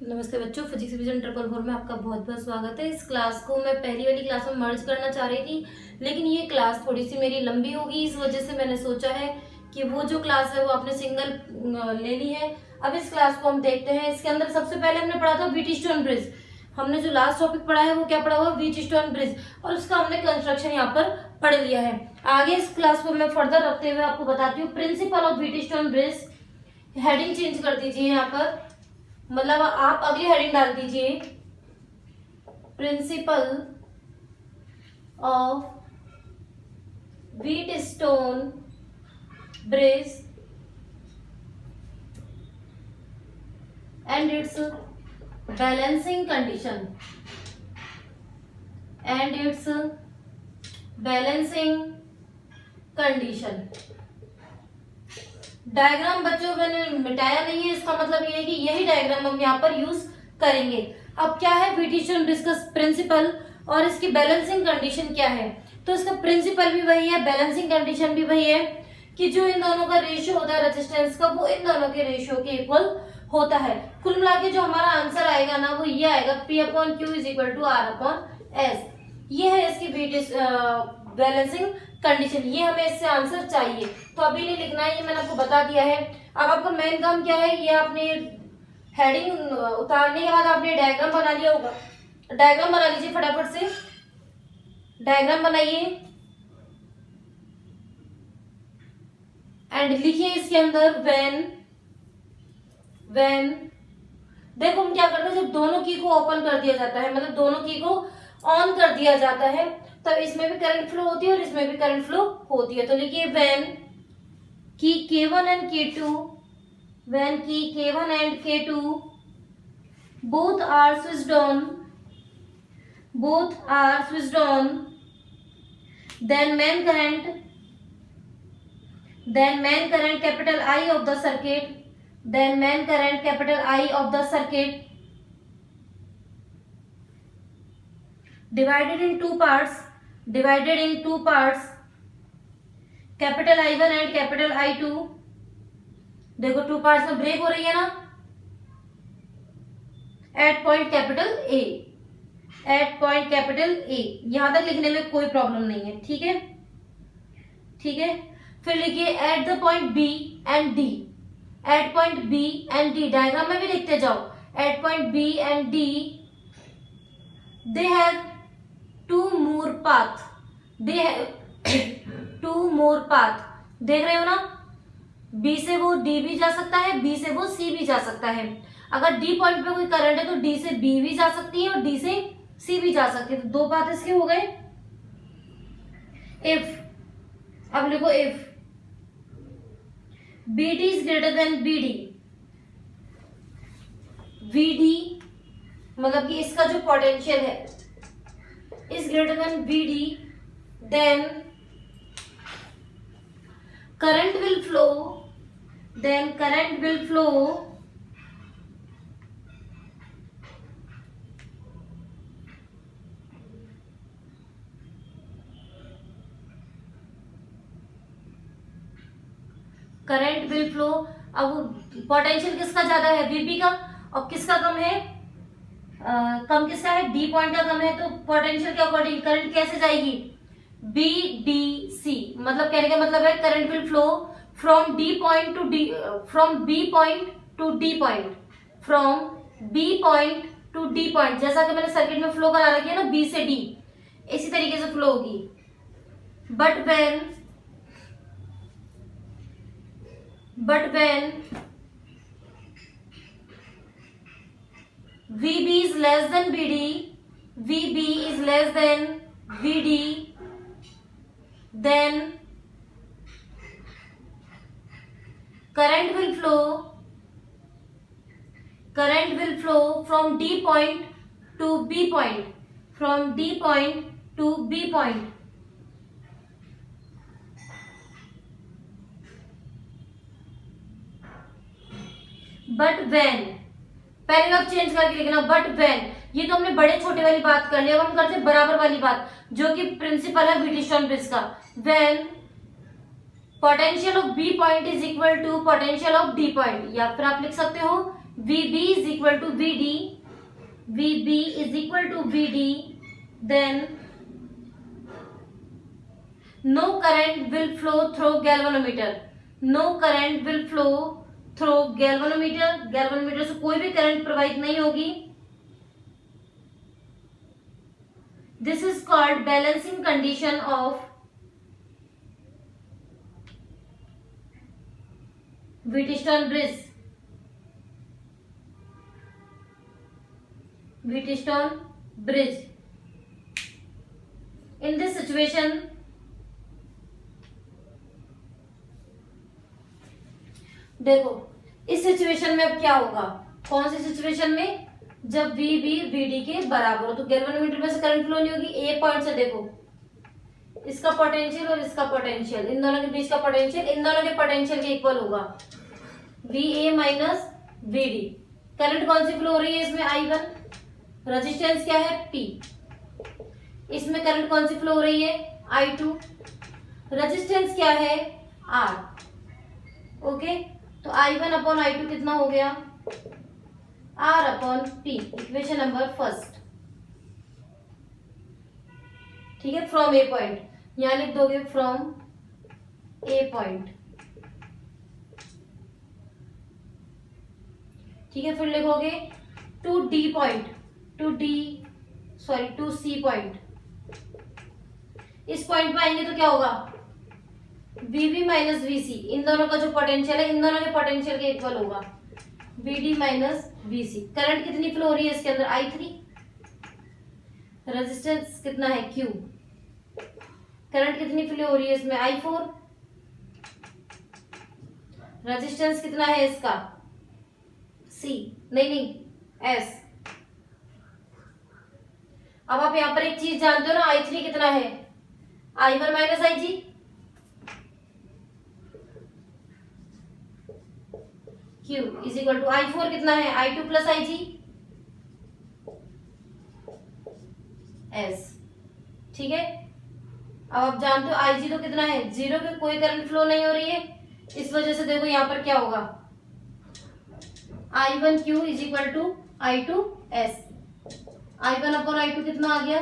नमस्ते बच्चों, physics division 444 में आपका बहुत बहुत स्वागत है। इस क्लास को मैं पहली वाली क्लास में मर्ज करना चाह रही थी, लेकिन ये क्लास थोड़ी सी मेरी लंबी होगी। इस वजह से मैंने सोचा है कि वो जो क्लास है वो आपने सिंगल ले ली है। अब इस क्लास को हम देखते हैं। इसके अंदर सबसे पहले हमने पढ़ा था व्हीट स्टोन ब्रिज। हमने जो लास्ट टॉपिक पढ़ा है वो क्या पढ़ा हुआ, व्हीट स्टोन ब्रिज, और उसका हमने कंस्ट्रक्शन यहाँ पर पढ़ लिया है। आगे इस क्लास को मैं फर्दर रखते हुए आपको बताती हूँ principle of wheat stone bridge. Heading change कर दीजिए यहाँ पर, मतलब आप अगली हेडिंग डाल दीजिए principle of wheat stone bridge and it's balancing condition diagram बच्चों मैंने मिटाया नहीं है, इसका मतलब ये है कि यही डायग्राम हम यहाँ पर यूज करेंगे। अब क्या है व्हीट स्टोन ब्रिज का प्रिंसिपल और इसकी बैलेंसिंग कंडीशन क्या है। तो इसका प्रिंसिपल भी वही है, बैलेंसिंग कंडीशन भी वही है कि जो इन दोनों का रेशियो होता है रेजिस्टेंस का, वो इन दोनों के रेशियो के इक्वल होता है। कुल मिला के जो हमारा आंसर आएगा ना, वो ये आएगा P/Q = R/S। ये है इसकी व्हीट बैलेंसिंग कंडीशन। ये हमें इससे आंसर चाहिए, तो अभी नहीं लिखना है, ये मैंने आपको बता दिया है। अब आपका मेन काम क्या है, ये आपने हेडिंग उतारने के बाद आपने डायग्राम बना लिया होगा। डायग्राम बना लीजिए फटाफट से, डायग्राम बनाइए एंड लिखिए इसके अंदर व्हेन देखो हम क्या करते हैं, जब दोनों की को ओपन कर दिया जाता है, मतलब दोनों की को ऑन कर दिया जाता है, तब इसमें भी करंट फ्लो होती है और इसमें भी करंट फ्लो होती है। तो लिखिए व्हेन की K1 and K2 both are switched on, then main current capital I of the circuit divided in two parts, capital I1 and capital I2। देखो टू पार्ट्स में ब्रेक हो रही है ना, एट पॉइंट कैपिटल ए। यहां तक लिखने में कोई प्रॉब्लम नहीं है, ठीक है। फिर लिखिए at the point B and D, diagram में भी लिखते जाओ। At point B and D they have two more path, देख रहे हो ना। बी से वो डी भी जा सकता है, बी से वो सी भी जा सकता है। अगर डी पॉइंट पे कोई करंट है तो डी से बी भी जा सकती है और डी से सी भी जा सकती है। तो दो पाथ इसके हो गए। इफ अब लिखो if B D is greater than VD, मतलब कि इसका जो पोटेंशियल है is greater than VD, then current will flow अब पोटेंशियल किसका ज्यादा है, वीपी का, और किसका कम है, कम किसका है, डी पॉइंट का कम है। तो पोटेंशियल के अकॉर्डिंग करंट कैसे जाएगी, बी डी सी, मतलब कहने का मतलब है current will flow from B point to D point, जैसा कि मैंने सर्किट में फ्लो करा रखी है ना, बी से डी, इसी तरीके से फ्लो होगी। But when VB is less than VD, then current will flow from D point to B point, but when, पहले आप चेंज करके लिखना, बट व्हेन। ये तो हमने बड़े छोटे वाली बात कर लिया, अब हम करते हैं बराबर वाली बात, जो कि प्रिंसिपल है व्हीट स्टोन ब्रिज का। When potential of B point is equal to potential of D point, या फिर आप लिख सकते हो VB is equal to VD, VB is equal to VD, then no current will flow through galvanometer, no current will flow through galvanometer, galvanometer से कोई भी current प्रवाहित नहीं होगी. This is called balancing condition of Wheatstone bridge. Wheatstone bridge. In this situation, देखो इस situation में अब क्या होगा, कौन सी सिचुएशन में, जब VB VD के बराबर हो तो गैल्वेनोमीटर में से करंट फ्लो नहीं होगी. ए पॉइंट से देखो इसका पोटेंशियल और इसका पोटेंशियल, इन दोनों के बीच का पोटेंशियल इन दोनों के पोटेंशियल के इक्वल होगा. VA minus VD. करंट कौन सी फ्लो हो रही है इसमें, I1. रेजिस्टेंस क्या है, P. इसमें करंट कौन सी फ्लो हो रही है, I2. रेजिस्टेंस क्या है, R. ओके, तो I1 अपॉन I2 कितना हो गया, R upon P. Equation number first. ठीक है, फ्रॉम ए पॉइंट यहां लिख दोगे, फ्रॉम ए पॉइंट. ठीक है, फिर लिखोगे two D point, two C point. इस पॉइंट पे आएंगे तो क्या होगा, VB माइनस VC, इन दोनों का जो पोटेंशियल है इन दोनों के पोटेंशियल के इक्वल होगा. VD minus VC. करंट कितनी फ्लो हो रही है इसके अंदर, I3. रेजिस्टेंस कितना है, Q. करंट कितनी फ्लो हो रही है इसमें, I4. रेजिस्टेंस कितना है इसका, C. नहीं S. अब आप यहां पर एक चीज जानते हो ना, I3 कितना है, I1 minus IG. Q is equal to I4 कितना है, I2 प्लस IG S. ठीक है, अब आप जानते हो IG तो कितना है, 0 पे कोई करंट फ्लो नहीं हो रही है. इस वजह से देखो यहां पर क्या होगा, I1Q is equal to I2 S. I1 upon I2 कितना आ गया,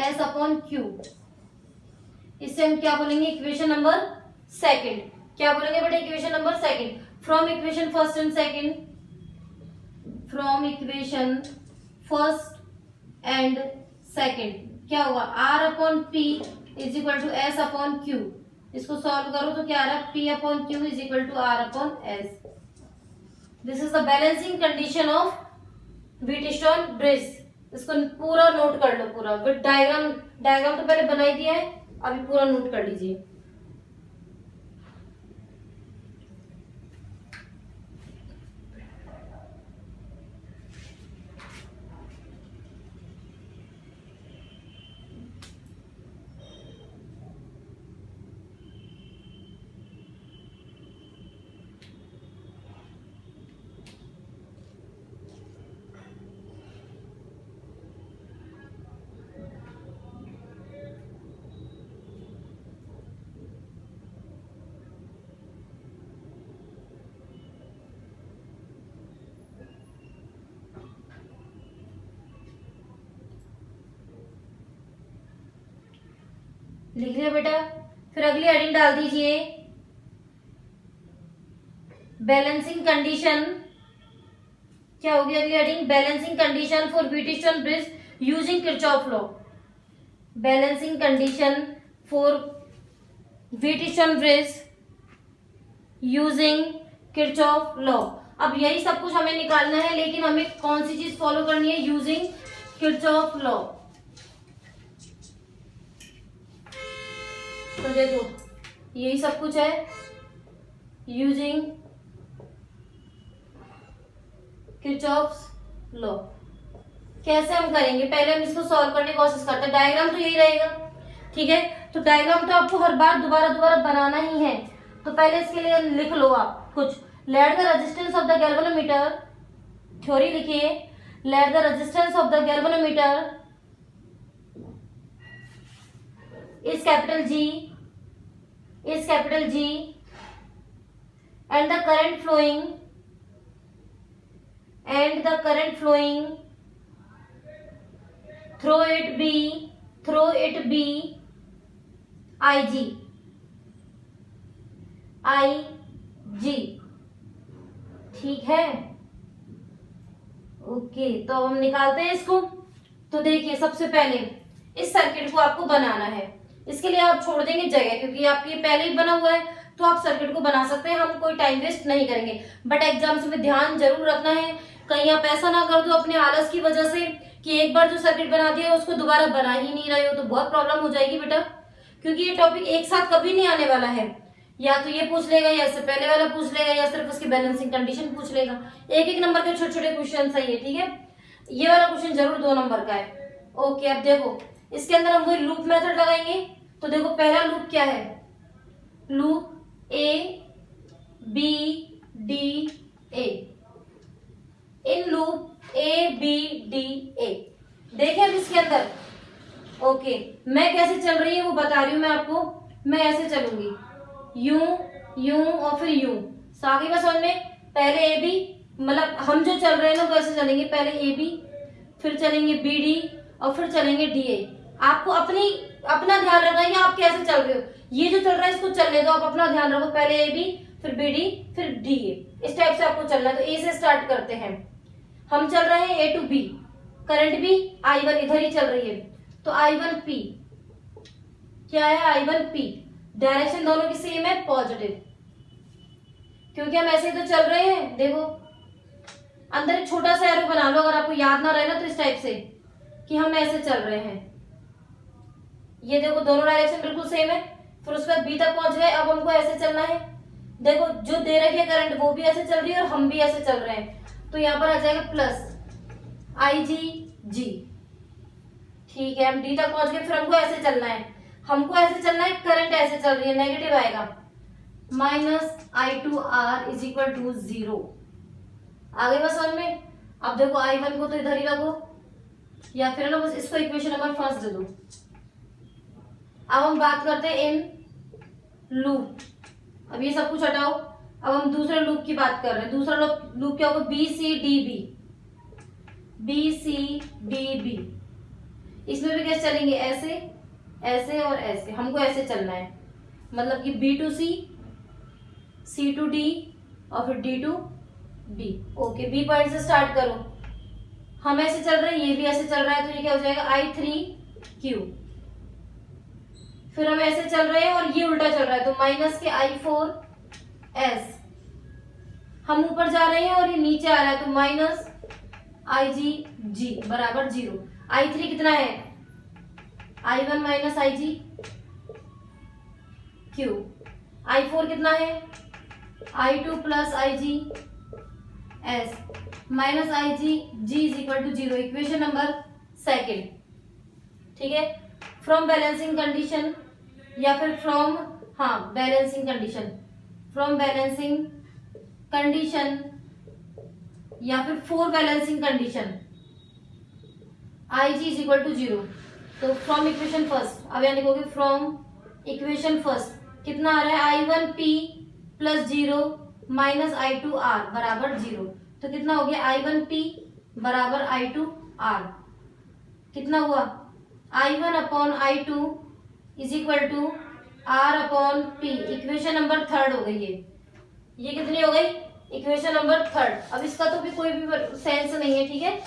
S अपॉन Q. इससे हम क्या बोलेंगे, इक्वेशन नंबर सेकंड. क्या बोलेंगे बेटा, equation number second. From equation first and second, from equation first and second क्या होगा, R upon P is equal to S upon Q. इसको सॉल्व करो तो क्या आ रहा है, P upon Q is equal to R upon S. This is the balancing condition of Wheatstone bridge. इसको पूरा नोट कर लो, पूरा विद डायग्राम. डायग्राम तो पहले बना ही दिया है, अभी पूरा नोट कर लीजिए. लिख लिया बेटा, फिर अगली हेडिंग डाल दीजिए, बैलेंसिंग कंडीशन. क्या होगी अगली heading, balancing condition for Wheatstone bridge using Kirchhoff law. Balancing condition for Wheatstone bridge using Kirchhoff law. अब यही सब कुछ हमें निकालना है, लेकिन हमें कौन सी चीज फॉलो करनी है, यूजिंग किरचॉफ लॉ. तो देखो यही सब कुछ है, यूजिंग किरचॉफ्स लॉ. कैसे हम करेंगे, पहले हम इसको सॉल्व करने की कोशिश करते हैं. डायग्राम तो यही रहेगा, ठीक है. तो डायग्राम तो आपको हर बार दोबारा बनाना ही है. तो पहले इसके लिए लिख लो आप कुछ. Let the resistance of the galvanometer, theory लिखिए. Let the resistance of the galvanometer is capital G and the current flowing and the current flowing through it be IG, ठीक है। ओके, तो अब हम निकालते हैं इसको। तो देखिए, सबसे पहले इस सर्किट को आपको बनाना है। इसके लिए आप छोड़ देंगे जगह, क्योंकि आपके पहले ही बना हुआ है, तो आप सर्किट को बना सकते हैं। हम कोई टाइम वेस्ट नहीं करेंगे, बट एग्जाम्स में ध्यान जरूर रखना है, कहीं आप ऐसा ना कर दो अपने आलस की वजह से कि एक बार जो सर्किट बना दिया उसको दोबारा बना ही नहीं रहे हो, तो बहुत प्रॉब्लम हो जाएगी बेटा। क्योंकि ये टॉपिक एक साथ कभी नहीं आने वाला है, या तो ये पूछ लेगा, या इससे पहले वाला पूछ लेगा, या सिर्फ उसकी बैलेंसिंग कंडीशन पूछ लेगा। एक एक नंबर के छोटे छोटे क्वेश्चन है ये, ठीक है। ये वाला क्वेश्चन जरूर 2 नंबर का है। ओके, अब देखो इसके अंदर हम वही लूप मेथड लगाएंगे। तो देखो, पहला लूप क्या है, loop ABDA। In loop ABDA देखें अब इसके अंदर। ओके, मैं कैसे चल रही है वो बता रही हूँ मैं आपको। मैं ऐसे चलूंगी, यूं और फिर यूं, आगे बस समझ में। पहले AB, मतलब हम जो चल रहे हैं ना वैसे चलेंगे। पहले AB, फिर चलेंगे BD और फिर चलेंगे DA। आपको अपना ध्यान रखना है कि आप कैसे चल रहे हो। ये जो चल रहा है इसको चलने दो, आप अपना ध्यान रखो। पहले AB, फिर BD, फिर DA, इस टाइप से आपको चलना है। तो A से स्टार्ट करते हैं। हम चल रहे हैं A to B, करंट भी I1 इधर ही चल रही है। तो I1P क्या है, I1P। डायरेक्शन दोनों की सेम है, पॉजिटिव, क्योंकि हम ऐसे ही तो चल रहे हैं। देखो अंदर एक छोटा सा एरो बना लो, अगर आपको याद ना रहे ना तो इस टाइप से कि हम ऐसे चल रहे हैं। ये देखो दोनों डायरेक्शन बिल्कुल सेम है। फिर उसके बाद B तक पहुंच गए, अब हमको ऐसे चलना है। देखो जो दे रखी है करंट वो भी ऐसे चल रही है और हम भी ऐसे चल रहे हैं, तो यहाँ पर आ जाएगा प्लस IGG, ठीक है। हम D तक पहुंच गए, फिर हमको ऐसे चलना है। हमको ऐसे चलना है, करंट ऐसे चल रही है, नेगेटिव आएगा, -I2R इज इक्वल टू 0। आगे बस समझ में। अब देखो I1 को तो इधर ही रखो, या फिर ना बस इसको इक्वेशन नंबर 1 दे दो। अब हम बात करते हैं इन लूप। अब ये सब कुछ हटाओ, अब हम दूसरे लूप की बात कर रहे हैं। दूसरा लूप क्या होगा, BCDB। इसमें भी कैसे चलेंगे, ऐसे ऐसे और ऐसे। हमको ऐसे चलना है, मतलब कि B to C, C to D और फिर D to B। Okay, B point से स्टार्ट करो। हम ऐसे चल रहे हैं, ये भी ऐसे चल रहा है, तो ये क्या हो जाएगा, I3Q। फिर हम ऐसे चल रहे हैं और ये उल्टा चल रहा है, तो माइनस के I4S। हम ऊपर जा रहे हैं और ये नीचे आ रहा है, तो माइनस IGG बराबर 0। I3 कितना है, I1 माइनस IGQ। I4 कितना है, I2 plus IGS minus IGG is equal to 0। Equation number 2, ठीक है। फ्रॉम बैलेंसिंग कंडीशन, या फिर from balancing condition, from balancing condition, या फिर for balancing condition, IG is equal to 0। तो फ्रॉम इक्वेशन फर्स्ट, अब यहाँ लिखोगे फ्रॉम इक्वेशन फर्स्ट कितना आ रहा है, I1P प्लस 0 माइनस I2R बराबर 0। तो कितना हो गया, I1P बराबर I2R कितना हुआ, I1 upon I2 is equal to R upon P। Equation number 3 हो गई है। ये कितनी हो गई, इक्वेशन नंबर 3। अब इसका तो भी कोई भी सेंस नहीं है, ठीक है,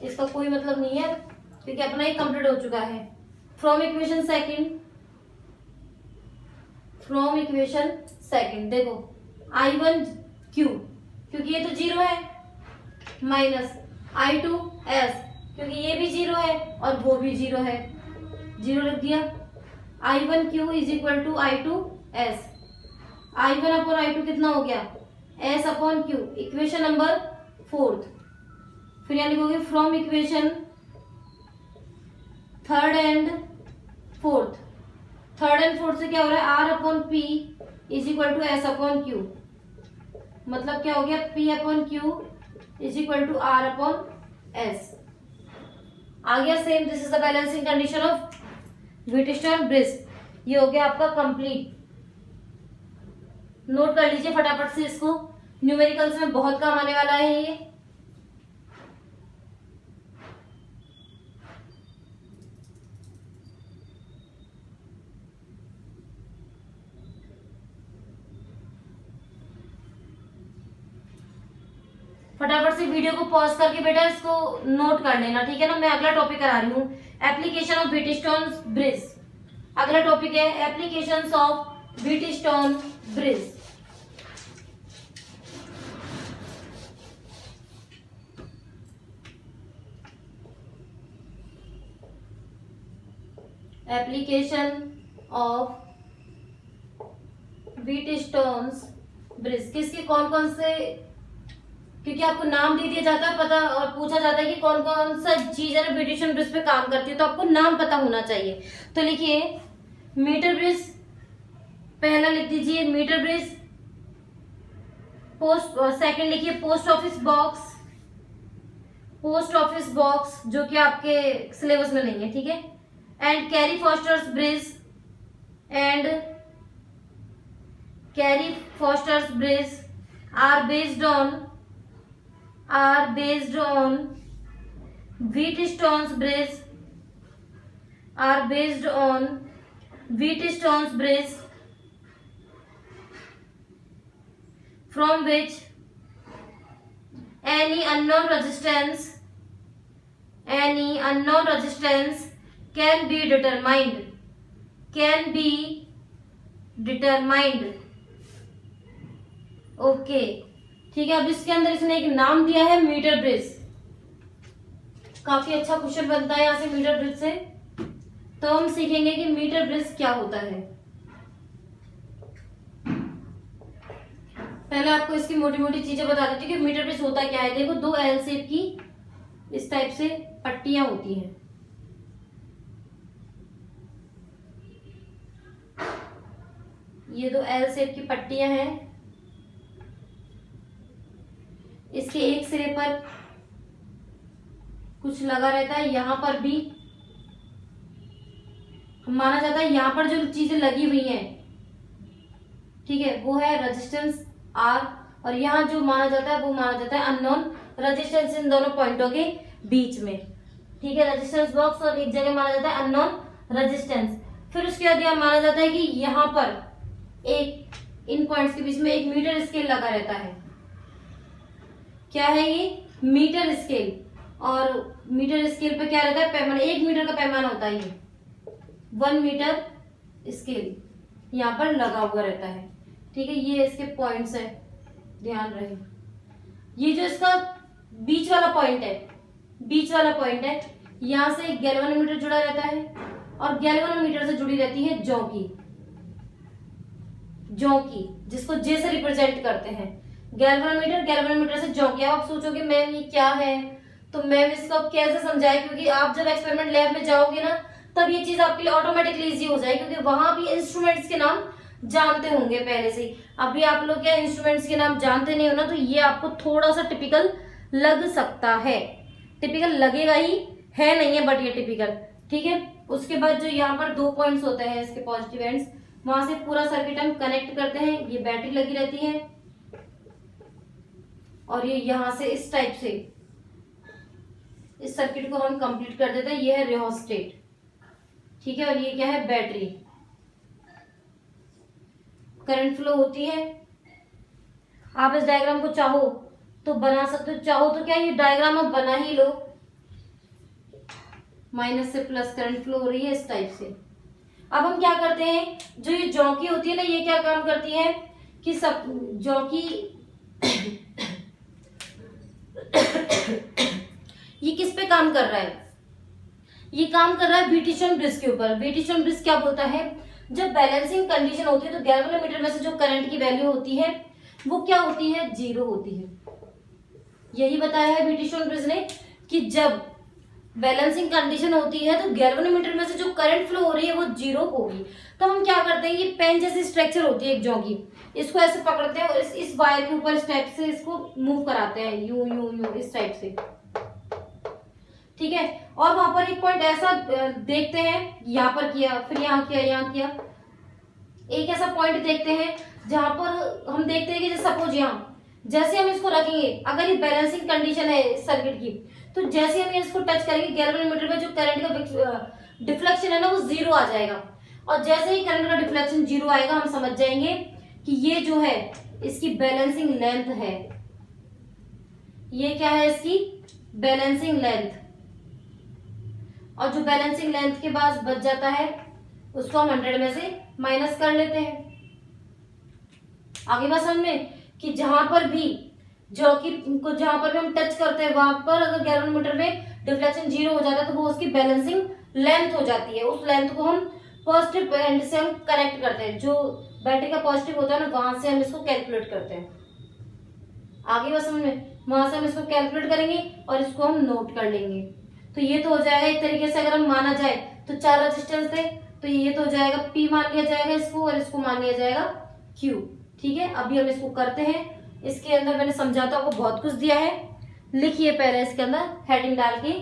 इसका कोई मतलब नहीं है, क्योंकि अपना ही कंप्लीट हो चुका है। फ्रॉम इक्वेशन सेकंड देखो I1Q, क्योंकि ये तो 0 है, माइनस I2S, क्योंकि ये भी 0 है और वो भी 0 है, 0 रख दिया। I1Q is equal to I2S। I1 upon I2 कितना हो गया, S upon Q। Equation number 4। फिर यहाँ लिखोगे from equation 3rd and 4th। 3rd and 4th से क्या हो रहा है, R upon P is equal to S upon Q। मतलब क्या हो गया, P upon Q is equal to R upon S। आ गया same. This is the balancing condition of Wheatstone bridge. ये हो गया आपका कंप्लीट। नोट कर लीजिए फटाफट से इसको, न्यूमेरिकल्स में बहुत काम आने वाला है ये। फटाफट से वीडियो को पॉज करके बेटा इसको नोट कर लेना, ठीक है ना। मैं अगला टॉपिक करा रही हूँ, एप्लीकेशन ऑफ व्हीटस्टोन ब्रिज। अगला टॉपिक है applications of Wheatstone bridge. Application of Wheatstone bridge, किसके कौन कौन से, क्योंकि आपको नाम दे दिया जाता है पता और पूछा जाता है कि कौन कौन सा चीज है व्हीटस्टोन ब्रिज पे काम करती है, तो आपको नाम पता होना चाहिए। तो लिखिए मीटर ब्रिज, पहला लिख दीजिए मीटर ब्रिज। पोस्ट, सेकंड लिखिए post office box, post office box जो कि आपके सिलेबस में नहीं है, ठीक है। And carry fosters bridge, and carry fosters bridge are based on Wheatstone's bridge, are based on Wheatstone's bridge, from which any unknown resistance can be determined। Okay, ठीक है। अब इसके अंदर इसने एक नाम दिया है मीटर ब्रिज, काफी अच्छा क्वेश्चन बनता है यहाँ से मीटर ब्रिज से। तो हम सीखेंगे कि मीटर ब्रिज क्या होता है। पहले आपको इसकी मोटी मोटी चीजें बता देती हूँ कि मीटर ब्रिज होता क्या है। देखो, दो एल शेप की इस टाइप से पट्टियां होती हैं, ये दो एल शेप की पट्टियां हैं। इसके एक सिरे पर कुछ लगा रहता है, यहां पर भी माना जाता है, यहां पर जो चीजें लगी हुई हैं, ठीक है, वो है रेजिस्टेंस आर, और यहां जो माना जाता है वो माना जाता है अननोन रेजिस्टेंस इन दोनों पॉइंटों के बीच में, ठीक है। रेजिस्टेंस बॉक्स और एक जगह माना जाता है अननोन रेजिस्टेंस। फिर उसके बाद यह माना जाता है कि यहां पर एक, इन पॉइंट्स के बीच में एक मीटर स्केल लगा रहता है। क्या है ये? Metre scale. और मीटर स्केल पे क्या रहता है? पैमाना, 1 मीटर का पैमाना होता है ये, 1 मीटर स्केल यहाँ पर लगा हुआ रहता है, ठीक है। ये इसके पॉइंट्स है, ध्यान रहे। ये जो इसका बीच वाला पॉइंट है, यहाँ से एक गैल्वेनोमीटर जुड़ा रहता है, और गैल्वेनोमीटर से जुड़ी रहती है जॉकी, जिसको जे से रिप्रेजेंट करते हैं। गैल्वेनोमीटर से जॉकी। अब आप सोचोगे मैम ये क्या है, तो मैम इसको कैसे समझाए, क्योंकि आप जब एक्सपेरिमेंट लैब में जाओगे ना, तब ये चीज आपके लिए ऑटोमेटिकली इजी हो जाएगी, क्योंकि वहां भी इंस्ट्रूमेंट्स के नाम जानते होंगे पहले से ही। अभी आप लोग क्या इंस्ट्रूमेंट्स के नाम जानते नहीं हो ना, तो ये आपको थोड़ा सा टिपिकल लग सकता है, टिपिकल लगेगा ही है, नहीं है, बट ये टिपिकल, ठीक है। उसके बाद जो यहाँ पर 2 पॉइंट्स होते हैं इसके पॉजिटिव एंड्स, वहां से पूरा सर्किट हम कनेक्ट करते हैं। ये बैटरी लगी रहती है, और ये यहां से इस टाइप से इस सर्किट को हम कंप्लीट कर देते हैं। ये है रियोस्टेट, ठीक है, और ये क्या है? बैटरी। करंट फ्लो होती है। आप इस डायग्राम को चाहो तो बना सकते हो, चाहो तो क्या ये डायग्राम आप बना ही लो, माइनस से प्लस करंट फ्लो हो रही है इस टाइप से। अब हम क्या करते हैं, जो ये जॉकी होती है ना, ये क्या काम करती है कि सब जॉकी ये किस पे काम कर रहा है? ये काम कर रहा है व्हीटस्टोन ब्रिज के ऊपर। व्हीटस्टोन ब्रिज क्या बोलता है? जब बैलेंसिंग कंडीशन होती है तो गैल्वेनोमीटर में से जो करंट की वैल्यू होती है वो क्या होती है? 0 होती है। यही बताया है व्हीटस्टोन ब्रिज ने कि जब बैलेंसिंग कंडीशन होती है तो गैल्वेनोमीटर में से जो करंट फ्लो हो रही है वो 0 होगी। तो हम क्या करते हैं, ये पेन जैसी स्ट्रक्चर होती है एक जॉकी, इसको ऐसे पकड़ते हैं और इस वायर के ऊपर इस टाइप से इसको मूव कराते हैं, यूं यूं यूं इस टाइप से, ठीक है। और वहां पर एक पॉइंट ऐसा देखते हैं, यहाँ पर किया, फिर यहाँ किया, यहाँ किया, एक ऐसा पॉइंट देखते हैं जहां पर हम देखते हैं कि जैसे सपोज यहाँ जैसे हम इसको रखेंगे, अगर ये बैलेंसिंग कंडीशन है सर्किट की, तो जैसे हम इसको टच करेंगे गैल्वेनोमीटर में जो करंट का डिफ्लेक्शन है ना वो 0 आ जाएगा। और जैसे ही करंट का डिफ्लेक्शन 0 आएगा हम समझ जाएंगे कि ये जो है इसकी बैलेंसिंग लेंथ है, ये क्या है इसकी बैलेंसिंग लेंथ, और जो बैलेंसिंग लेंथ के बाद बच जाता है उसको हम 100 में से माइनस कर लेते हैं। आगे बात समझ में कि जहां पर भी जॉकी को जहां पर भी हम टच करते हैं वहां पर अगर गैल्वेनोमीटर में डिफ्लेक्शन 0 हो जाता है तो वो उसकी बैलेंसिंग लेंथ हो जाती है। उस लेंथ को हम पॉजिटिव एंड से हम कनेक्ट करते हैं, जो बैटरी का पॉजिटिव होता है ना वहां से हम इसको कैलकुलेट करते हैं। आगे बात समझ में, वहां से हम इसको कैलकुलेट करेंगे और इसको हम नोट कर लेंगे। तो ये तो हो जाएगा एक तरीके से, अगर हम माना जाए तो 4 रेजिस्टेंस थे तो ये तो हो जाएगा P मान लिया जाएगा इसको, और इसको मान लिया जाएगा Q। ठीक है, अभी हम इसको करते हैं। इसके अंदर मैंने समझाता आपको बहुत कुछ दिया है, लिखिए पहले इसके अंदर हेडिंग डाल के।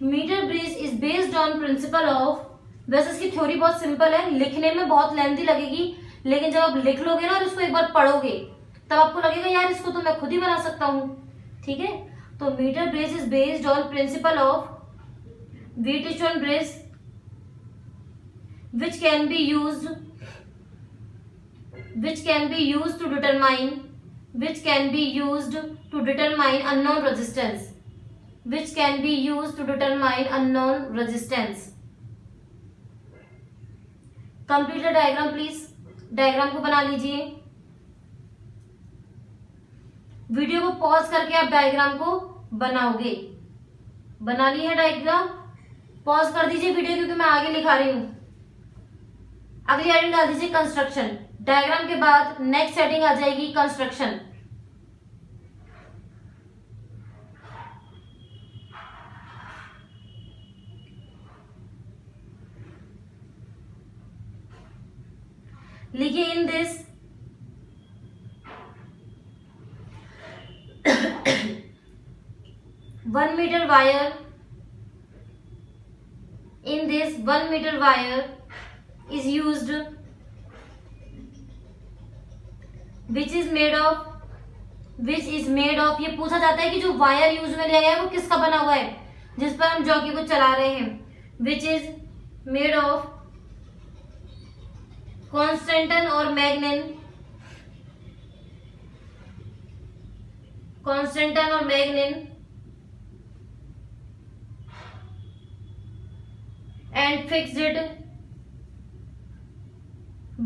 Metre bridge is based on principle of, वैसे इसकी थ्योरी बहुत सिंपल है, लिखने में बहुत लेंथी लगेगी, लेकिन जब आप लिख लोगे ना और इसको एक बार पढ़ोगे तब आपको लगेगा यार इसको तो मैं खुद ही बना सकता हूं। ठीक है, तो metre bridge is based on principle of Wheatstone bridge which can be used to determine unknown resistance, complete the diagram please। Diagram को बना लीजिए, वीडियो को पॉज करके आप डायग्राम को बनाओगे। बना ली है डायग्राम, पॉज कर दीजिए वीडियो क्योंकि मैं आगे लिखा रही हूं। अगली हेडिंग डाल दीजिए कंस्ट्रक्शन। डायग्राम के बाद नेक्स्ट हेडिंग आ जाएगी कंस्ट्रक्शन। लिखिए in this 1 meter wire, in this 1 meter wire is used, which is made of, ये पूछा जाता है कि जो वायर यूज में लिया गया है वो किसका बना हुआ है जिस पर हम जॉकी को चला रहे हैं। Which is made of constantan और मैग्नेन, and fixed it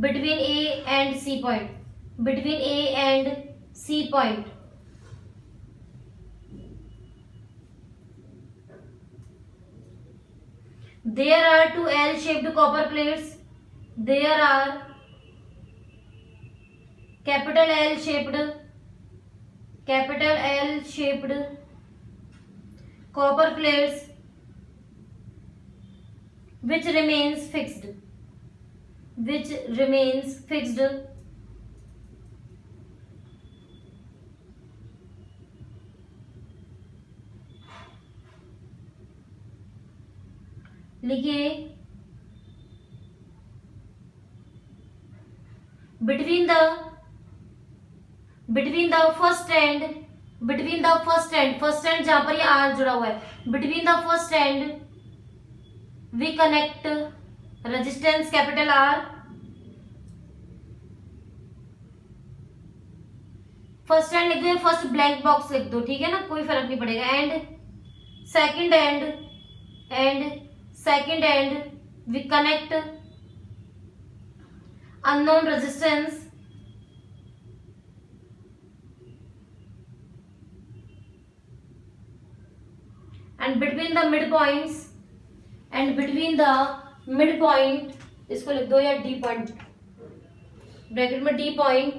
between A and C point, There are two L-shaped copper plates. There are capital L-shaped copper plates which remains fixed. लिखिए between the first end, जहां पर ये R जुड़ा हुआ है, between the first end we connect resistance capital R, first and लिख दो, first blank box लिख दो, ठीक है ना, कोई फर्क नहीं पड़ेगा। And second and we connect unknown resistance and between the midpoint, इसको लिख दो या डी पॉइंट, ब्रैकेट में D point,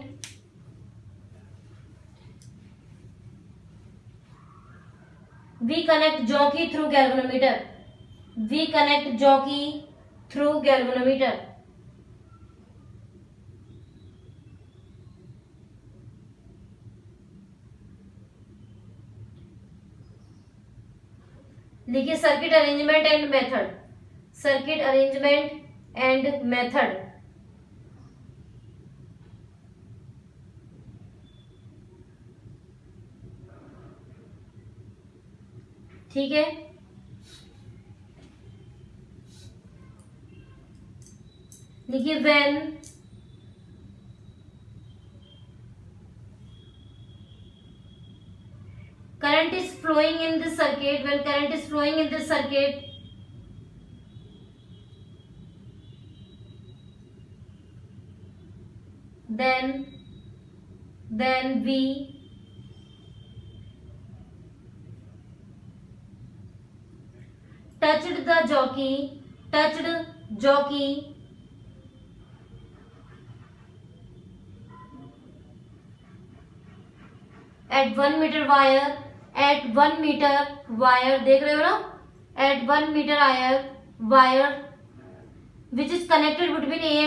we connect jockey through galvanometer, लिखिए सर्किट अरेंजमेंट एंड मेथड, ठीक है। लिखिए current is flowing in this circuit. When current is flowing in this circuit, then we touched the jockey at 1 meter wire, देख रहे हो ना, at 1 meter wire which is connected between A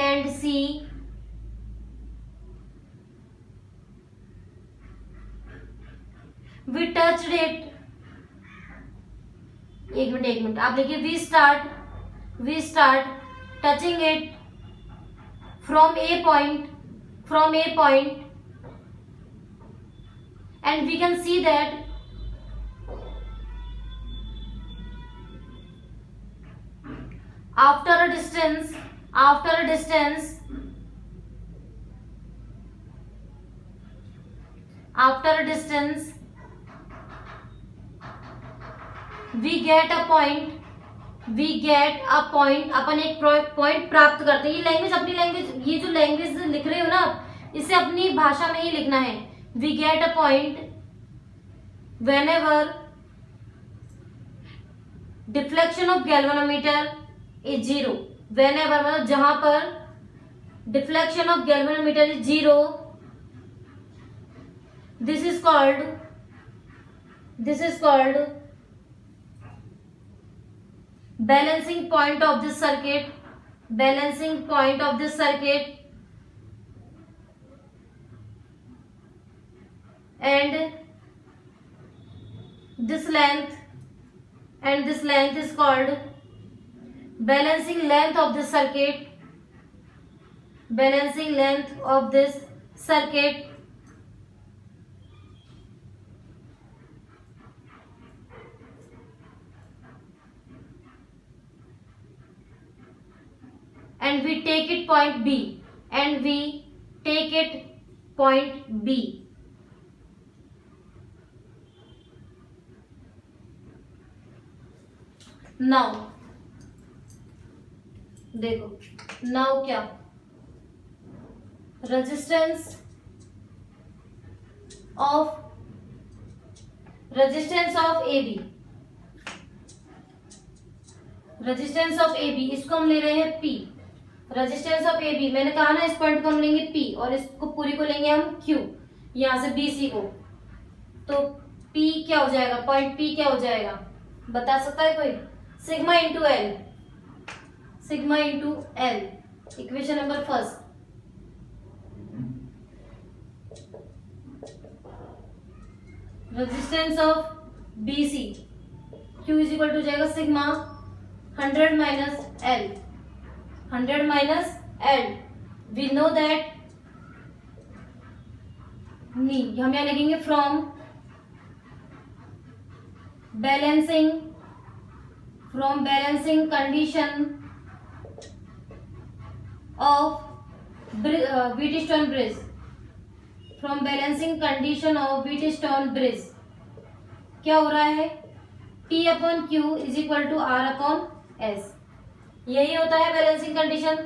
and C, we touched it. एक minute आप देखिए, we start touching it from A point, and we can see that after a distance we get a point, अपन एक point प्राप्त करते हैं। ये language अपनी language, ये जो लैंग्वेज लिख रहे हो ना, इसे अपनी भाषा में ही लिखना है। We get a point whenever deflection of galvanometer is 0, whenever मतलब जहां पर deflection of galvanometer is 0, this is called balancing point of this circuit, and this length is called balancing length of this circuit, and we take it point B, now देखो, now क्या, resistance of AB, इसको हम ले रहे हैं P, resistance of AB, मैंने कहा ना इस पॉइंट को हम लेंगे P और इसको पूरी को लेंगे हम Q, यहां से BC को, तो P क्या हो जाएगा, पॉइंट P क्या हो जाएगा, बता सकता है कोई? Sigma into L, equation number first. Resistance of BC, Q is equal to जाएगा sigma 100 minus L, we know that, नहीं हम यहाँ लिखेंगे from balancing condition of Wheatstone bridge, क्या हो रहा है, T upon Q is equal to R upon S, यही होता है balancing condition.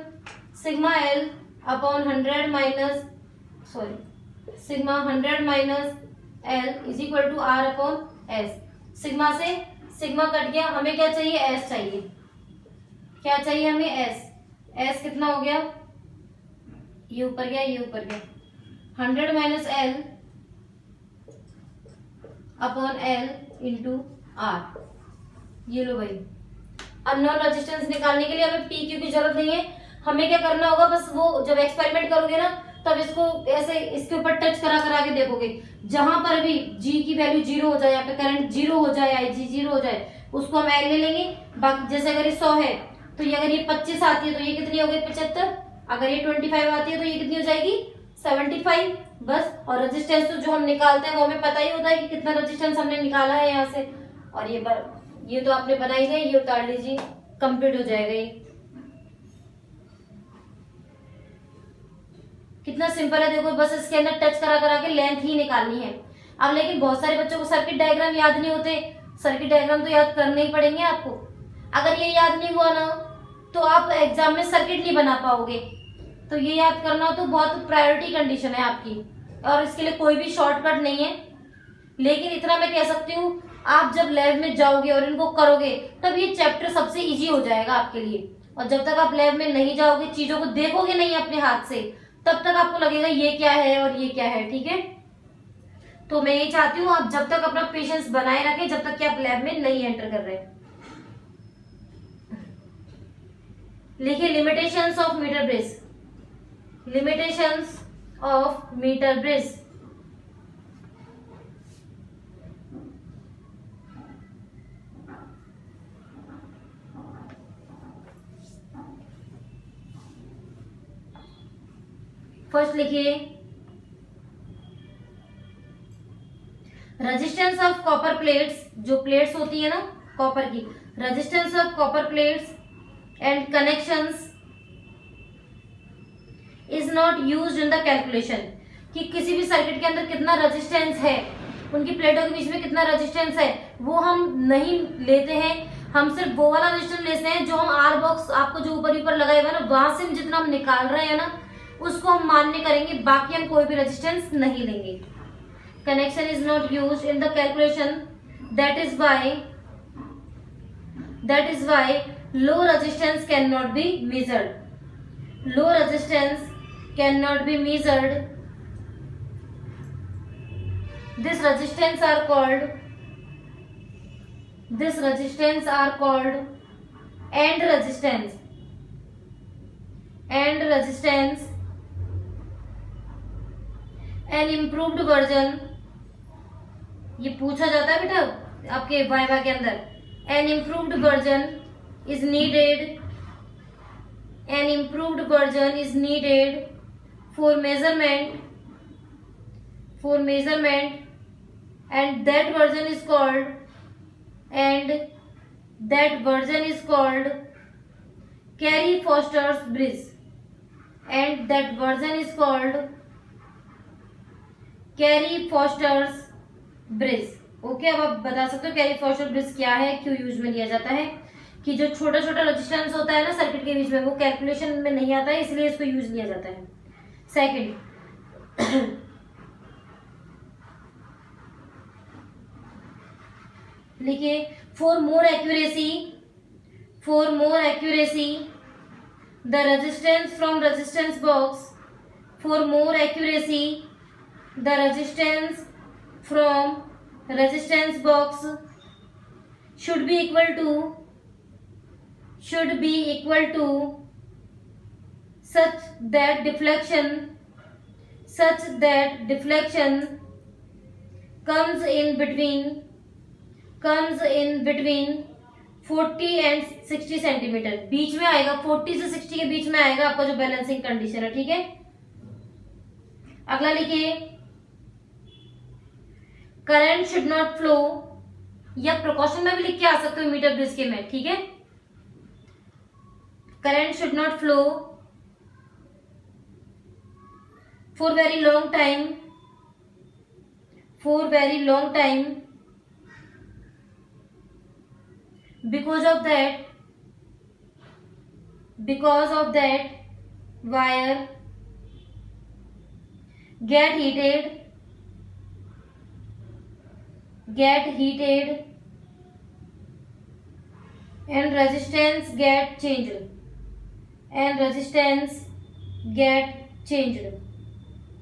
Sigma L upon 100 minus L is equal to R upon S। Sigma से सिग्मा कट गया, हमें क्या चाहिए, S चाहिए। क्या चाहिए हमें, S कितना हो गया, ये ऊपर गया 100 minus L upon L into R। ये लो भाई, अननोन रेजिस्टेंस निकालने के लिए हमें पी क्यू की जरूरत नहीं है, हमें क्या करना होगा, बस वो जब एक्सपेरिमेंट करोगे ना, तब इसको ऐसे इसके ऊपर टच करा के देखोगे, जहां पर भी G की वैल्यू 0 हो जाए, यहाँ पे करंट 0 हो जाए, IG 0 हो जाए, उसको हम L ले लेंगे। बाकी जैसे अगर ये 100 है तो ये, अगर ये 25 आती है तो ये कितनी हो गई, 75, अगर ये 25 आती है तो ये कितनी हो जाएगी, 75 बस। और रेजिस्टेंस तो जो हम निकालते हैं वो हमें पता ही होता है कि कितना रेजिस्टेंस हमने निकाला है यहाँ से, और ये तो आपने बनाई है, ये उतार लीजिए, कंप्लीट हो जाएगा ये। कितना सिंपल है, देखो बस इसके अंदर टच करा करा के लेंथ ही निकालनी है। अब लेकिन बहुत सारे बच्चों को सर्किट डायग्राम याद नहीं होते, सर्किट डायग्राम तो याद करने ही पड़ेंगे आपको। अगर ये याद नहीं हुआ ना तो आप एग्जाम में सर्किट नहीं बना पाओगे। तो ये याद करना तो बहुत प्रायोरिटी कंडीशन है आपकी, और इसके लिए कोई भी शॉर्टकट नहीं है। लेकिन इतना मैं कह सकती हूँ, आप जब लैब में जाओगे और इनको करोगे तब ये चैप्टर सबसे इजी हो जाएगा आपके लिए। और जब तक आप लैब में नहीं जाओगे, चीजों को देखोगे नहीं अपने हाथ से, तब तक आपको लगेगा ये क्या है और ये क्या है। ठीक है, तो मैं ये चाहती हूँ आप जब तक अपना पेशेंस बनाए रखें, जब तक कि आप लैब में नहीं एंटर कर रहे। लिखिए limitations of metre bridge, limitations of metre bridge. First लिखिए रेजिस्टेंस ऑफ कॉपर प्लेट्स, जो प्लेट्स होती है ना कॉपर की, resistance of copper plates and connections is not used in the calculation, कि किसी भी सर्किट के अंदर कितना रेजिस्टेंस है, उनकी प्लेटों के बीच में कितना रेजिस्टेंस है, वो हम नहीं लेते हैं। हम सिर्फ वो वाला रेजिस्टेंस लेते हैं जो हम आर बॉक्स आपको जो ऊपर ऊपर लगाए हुए ना, वहां से जितना हम निकाल रहे हैं ना उसको हम मान्य करेंगे, बाकी हम कोई भी रेजिस्टेंस नहीं लेंगे। Connection is not used in the calculation, that is why low resistance can not be measured, low resistance can not be measured. This resistance are called end resistance, an improved version, ये पूछा जाता है बेटा आपके viva के अंदर। an improved version is needed for measurement, and that version is called Carey-Foster's bridge, okay. अब आप बता सकते हो कैरी-फॉस्टर ब्रिज क्या है, क्यों यूज में लिया जाता है, कि जो छोटा छोटा रेजिस्टेंस होता है ना सर्किट के बीच में, वो कैलकुलेशन में नहीं आता है, इसलिए इसको यूज लिया जाता है। सेकंड लिखिए for more accuracy the resistance from resistance box should be equal to such that deflection comes in between 40 and 60 centimetre, बीच में आएगा, 40 से 60 के बीच में आएगा आपका जो बैलेंसिंग कंडीशन है। ठीक है, अगला लिखिए करंट शुड नॉट फ्लो, या प्रिकॉशन में भी लिख के आ सकते हो मीटर ब्रिज के में। ठीक है, current should not flow for very long time because of that wire get heated and resistance get changed।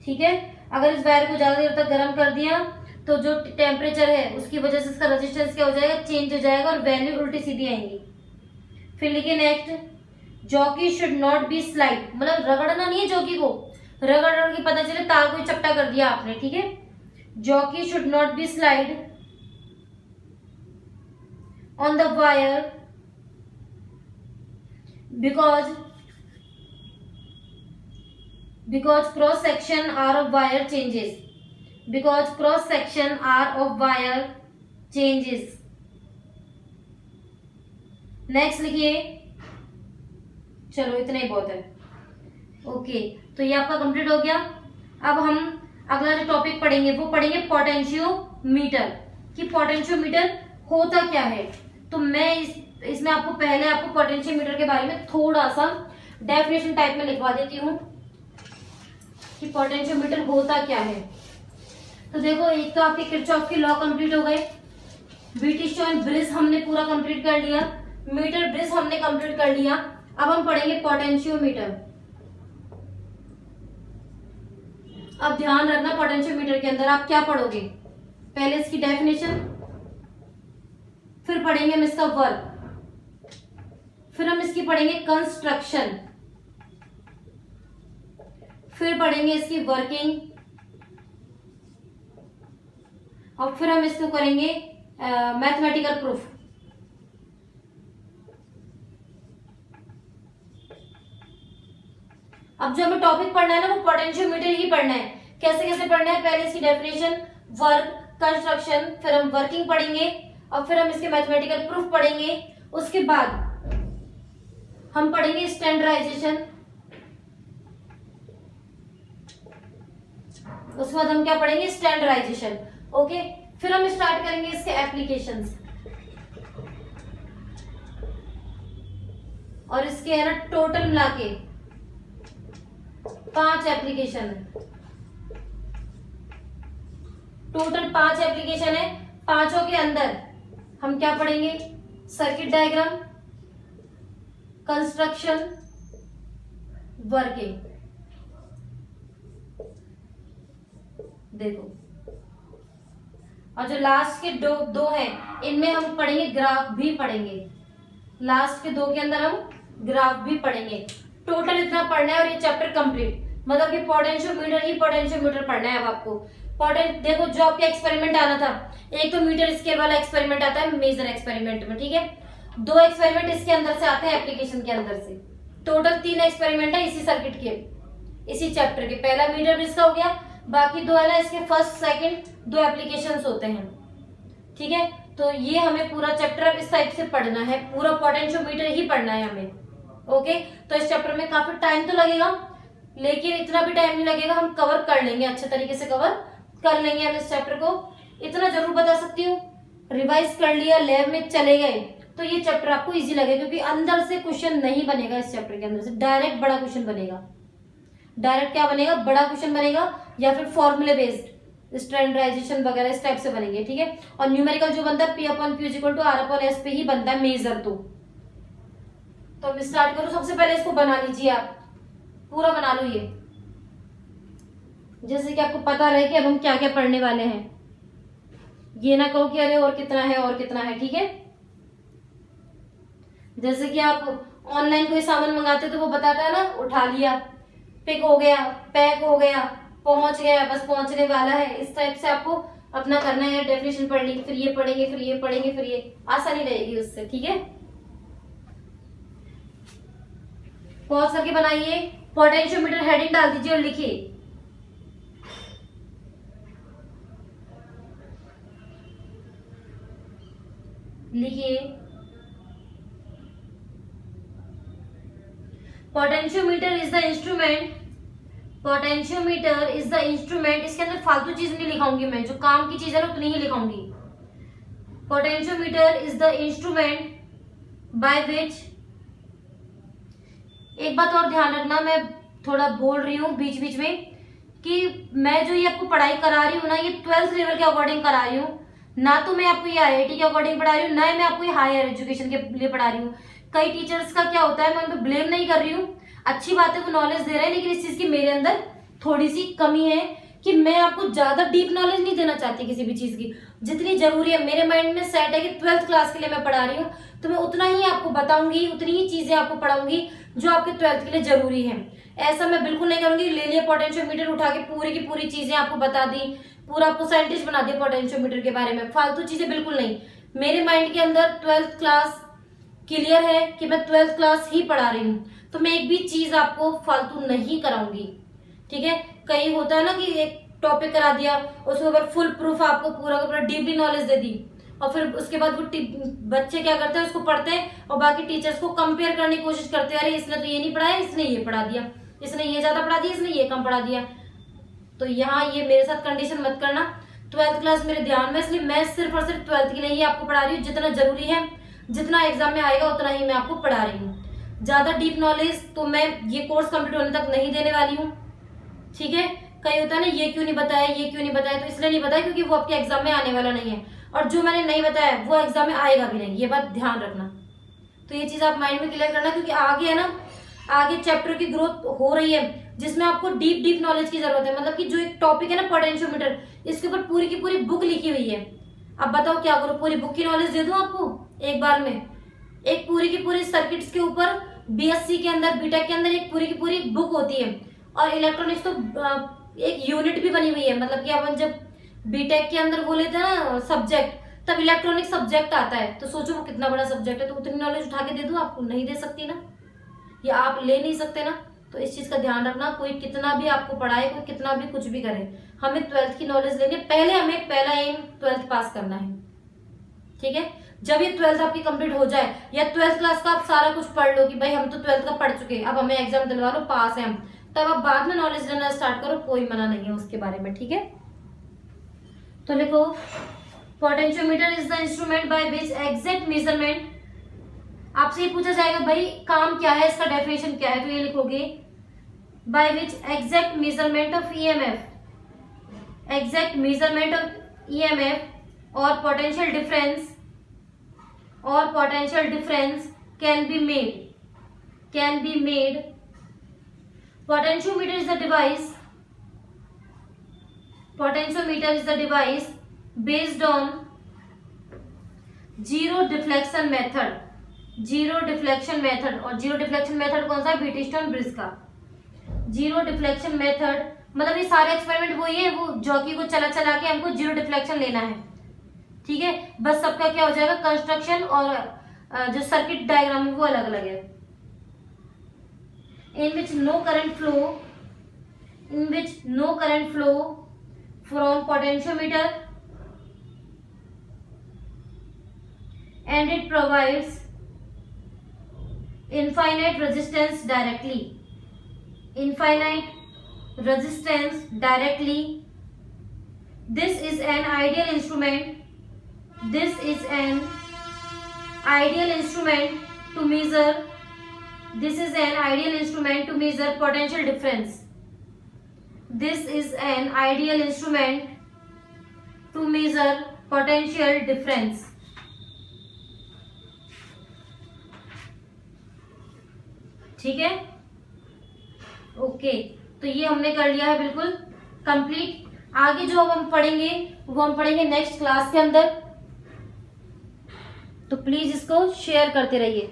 ठीक है, अगर इस वायर को ज्यादा देर तक गर्म कर दिया तो जो टेम्परेचर है उसकी वजह से इसका रेजिस्टेंस क्या हो जाएगा, चेंज हो जाएगा, और वैल्यू उल्टी सीधी आएंगी। फिर लिखिए next jockey should not be slide, मतलब रगड़ना नहीं है जॉकी को, रगड़ के पता चले तार को चपटा कर दिया आपने। ठीक है, jockey should not be slide on the wire because cross section are of wire changes। Next लिखिए, चलो इतना ही बहुत है। ओके, तो ये आपका कंप्लीट हो गया। अब हम अगला जो टॉपिक पढ़ेंगे वो पढ़ेंगे पोटेंशियोमीटर, कि पोटेंशियोमीटर होता क्या है। तो मैं इसमें आपको पहले आपको पोटेंशियोमीटर के बारे में थोड़ा सा डेफिनेशन टाइप में लिखवा देती हूँ कि पोटेंशियोमीटर होता क्या है। तो देखो, एक तो आपके किरचॉफ के लॉ कंप्लीट हो गए, बीटिशो एंड ब्रिज हमने पूरा कंप्लीट कर लिया, मीटर ब्रिज हमने कंप्लीट कर लिया। अब हम पढ़ेंगे पोटेंशियोमीटर। अब ध्यान रखना, पोटेंशियोमीटर के अंदर आप क्या पढ़ोगे, पहले इसकी डेफिनेशन, फिर पढ़ेंगे हम इसका वर्क, फिर हम इसकी पढ़ेंगे कंस्ट्रक्शन, फिर पढ़ेंगे इसकी वर्किंग, और फिर हम इसको करेंगे मैथमेटिकल प्रूफ। अब जो हमें टॉपिक पढ़ना है ना वो पोटेंशियोमीटर ही पढ़ना है। कैसे कैसे पढ़ना है, पहले इसकी डेफिनेशन, वर्क, कंस्ट्रक्शन, फिर हम वर्किंग पढ़ेंगे और फिर हम इसके मैथमेटिकल प्रूफ पढ़ेंगे। उसके बाद हम पढ़ेंगे स्टैंडर्डाइजेशन, उसके बाद हम क्या पढ़ेंगे, स्टैंडर्डाइजेशन। ओके, फिर हम स्टार्ट करेंगे इसके एप्लीकेशंस, और इसके है ना टोटल मिला के 5 एप्लीकेशन है, टोटल 5 एप्लीकेशन है। 5 के अंदर हम क्या पढ़ेंगे, सर्किट डायग्राम, कंस्ट्रक्शन, वर्किंग। देखो, और जो लास्ट के दो हैं इनमें हम पढ़ेंगे ग्राफ भी पढ़ेंगे, लास्ट के 2 के अंदर हम ग्राफ भी पढ़ेंगे। टोटल इतना पढ़ना है और ये चैप्टर कंप्लीट, मतलब कि पोटेंशियोमीटर ही पोटेंशियोमीटर पढ़ना है अब आपको। देखो, जो आपका एक्सपेरिमेंट आना था, एक तो मीटर स्केल वाला एक्सपेरिमेंट आता है मेजर एक्सपेरिमेंट में, ठीक है, 2 एक्सपेरिमेंट इसके अंदर से आते हैं एप्लीकेशन के अंदर से। टोटल 3 एक्सपेरिमेंट है इसी सर्किट के, इसी चैप्टर के। पहला मीटर ब्रिज का हो गया, बाकी 2 है ना इसके फर्स्ट सेकंड 2 एप्लीकेशंस होते हैं, ठीक है। तो ये हमें पूरा चैप्टर अब इस टाइप से पढ़ना है, पूरा पोटेंशियोमीटर ही पढ़ना है हमें। ओके, तो इस चैप्टर में काफी टाइम तो लगेगा, लेकिन इतना भी टाइम नहीं लगेगा, हम कवर कर लेंगे, अच्छे तरीके से कवर कर लेंगे हम इस चैप्टर को। इतना जरूर बता सकती हूँ, रिवाइज कर लिया, लैब में चले गए तो ये चैप्टर आपको इजी लगेगा, क्योंकि अंदर से क्वेश्चन नहीं बनेगा इस चैप्टर के अंदर से, डायरेक्ट बड़ा क्वेश्चन बनेगा। डायरेक्ट क्या बनेगा, बड़ा क्वेश्चन बनेगा, या फिर फॉर्मूले बेस्ड स्टैंडर्डाइजेशन वगैरह इस टाइप से बनेंगे, ठीक है। और न्यूमेरिकल जो बनता है P/Q=R/S पे ही बनता है मेजर। तो मैं स्टार्ट करूं, सबसे पहले इसको बना लीजिए, आप पूरा बना लो ये, जैसे कि आपको पता रहे कि अब हम क्या क्या पढ़ने वाले हैं। ये ना कहो कि अरे और कितना है और कितना है, ठीक है। जैसे कि आप ऑनलाइन कोई सामान मंगाते तो वो बताता है ना, उठा लिया, पिक हो गया, पैक हो गया, पहुंच गया, बस पहुंचने वाला है। इस टाइप से आपको अपना करना है, डेफिनेशन पढ़नी, फिर ये पढ़ेंगे, फिर ये पढ़ेंगे, फिर ये, आसानी रहेगी उससे, ठीक है। पॉज करके बनाइए, पोटेंशियोमीटर हेडिंग डाल दीजिए और लिखिए। लिखिए, potentiometer is the instrument, potentiometer is the instrument. इसके अंदर फालतू चीज नहीं लिखाऊंगी मैं, जो काम की चीज है ना उतनी ही लिखाऊंगी। Potentiometer is the instrument by which, एक बात और ध्यान रखना, मैं थोड़ा बोल रही हूँ बीच बीच में कि मैं जो ये आपको पढ़ाई करा रही हूँ ना, ये 12th लेवल के अकॉर्डिंग करा रही हूँ, ना तो मैं आपको ये IIT के अकॉर्डिंग पढ़ा रही हूँ, ना मैं आपको ये हायर एजुकेशन के लिए पढ़ा रही हूँ। कई टीचर्स का क्या होता है, मैं उन पर ब्लेम नहीं कर रही हूँ, अच्छी बात है वो नॉलेज दे रहे हैं, लेकिन इस चीज की मेरे अंदर थोड़ी सी कमी है कि मैं आपको ज्यादा डीप नॉलेज नहीं देना चाहती किसी भी चीज की। जितनी जरूरी है मेरे माइंड में सेट है कि 12th क्लास के लिए मैं पढ़ा रही हूँ, तो मैं उतना ही आपको बताऊंगी, उतनी ही चीजें आपको पढ़ाऊंगी जो आपके 12th के लिए जरूरी है। ऐसा मैं बिल्कुल नहीं करूंगी, ले लिया पोटेंशियोमीटर उठा के पूरी की पूरी चीजें आपको बता दी, पूरा आपको साइंटिस्ट बना दिया पोटेंशियोमीटर के बारे में, फालतू चीजें बिल्कुल नहीं। मेरे माइंड के अंदर 12th क्लास क्लियर है कि मैं 12th क्लास ही पढ़ा रही हूँ, तो मैं एक भी चीज आपको फालतू नहीं कराऊंगी, ठीक है। कहीं होता है ना कि एक टॉपिक करा दिया, उसके ऊपर फुल प्रूफ आपको पूरा का पूरा डीपली नॉलेज दे दी, और फिर उसके बाद वो बच्चे क्या करते हैं, उसको पढ़ते हैं और बाकी टीचर्स को कंपेयर करने की कोशिश करते हैं, अरे इसने तो ये नहीं पढ़ाया, इसने ये पढ़ा दिया। इसने ये ज्यादा पढ़ा दिया, इसने ये कम पढ़ा दिया। तो यहाँ ये मेरे साथ कंडीशन मत करना। 12th क्लास मेरे ध्यान में, इसलिए मैं सिर्फ और सिर्फ 12th के लिए ही आपको पढ़ा रही हूँ। जितना जरूरी है, जितना एग्जाम में आएगा उतना ही मैं आपको पढ़ा रही हूँ। ज्यादा डीप नॉलेज तो मैं ये कोर्स कंप्लीट होने तक नहीं देने वाली हूँ, ठीक है। कई होता है ना, ये क्यों नहीं बताया, ये क्यों नहीं बताया, तो इसलिए नहीं बताया क्योंकि वो आपके एग्जाम में आने वाला नहीं है, और जो मैंने नहीं बताया वो एग्जाम में आएगा भी नहीं, ये बात ध्यान रखना। तो ये चीज आप माइंड में क्लियर करना, क्योंकि आगे है ना, आगे चैप्टर की ग्रोथ हो रही है जिसमें आपको डीप नॉलेज की जरूरत है। मतलब कि जो एक टॉपिक है ना पोटेंशियोमीटर, इसके ऊपर पूरी की पूरी बुक लिखी हुई है। अब बताओ क्या करो, पूरी बुक की नॉलेज दे दूं आपको एक बार में? एक पूरी की पूरी सर्किट्स के ऊपर बीएससी के अंदर, बीटेक के अंदर एक पूरी की पूरी बुक होती है। और इलेक्ट्रॉनिक्स तो एक यूनिट भी बनी हुई है। मतलब कि अपन जब बीटेक के अंदर वो लेते हैं ना सब्जेक्ट, तब इलेक्ट्रॉनिक सब्जेक्ट आता है। तो सोचो वो कितना बड़ा सब्जेक्ट है। तो उतनी नॉलेज उठा के दे दूं आपको? नहीं दे सकती ना, या आप ले नहीं सकते ना। तो इस चीज का ध्यान रखना, कोई कितना भी आपको पढ़ाए, कोई कितना भी कुछ भी करे, हमें 12th की नॉलेज लेनी है। पहले हमें पहला एम 12th पास करना है, ठीक है। जब ये 12th आपकी कंप्लीट हो जाए, या 12th क्लास का आप सारा कुछ पढ़ लो कि भाई हम तो 12th का पढ़ चुके हैं, अब हमें एग्जाम दिलवा लो, पास है हम, तब आप बाद में नॉलेज लेना स्टार्ट करो, कोई मना नहीं है उसके बारे में, ठीक है। तो लिखो, potentiometer is the instrument by which exact measurement. आपसे ये पूछा जाएगा भाई काम क्या है, इसका डेफिनेशन क्या है, तो ये लिखोगे by which exact measurement of EMF, exact measurement of EMF और पोटेंशियल डिफरेंस, और potential difference can be made. Potentiometer is the device. Potentiometer is the device based on zero deflection method. Zero deflection method, और zero deflection method कौन सा है? Wheatstone bridge का zero deflection method। मतलब ये सारे experiment वही है, वो जॉकी को चला चला के हमको जीरो डिफ्लेक्शन लेना है, ठीक है। बस सबका क्या हो जाएगा, कंस्ट्रक्शन और जो सर्किट डायग्राम है वो अलग अलग है। in which no current flow from potentiometer and it provides infinite resistance directly. This is an ideal instrument to measure potential difference. This is an ideal instrument to measure potential difference. ठीक है, okay. तो ये हमने कर लिया है बिल्कुल complete. आगे जो हम पढ़ेंगे वो हम पढ़ेंगे नेक्स्ट क्लास के अंदर। तो प्लीज इसको शेयर करते रहिए।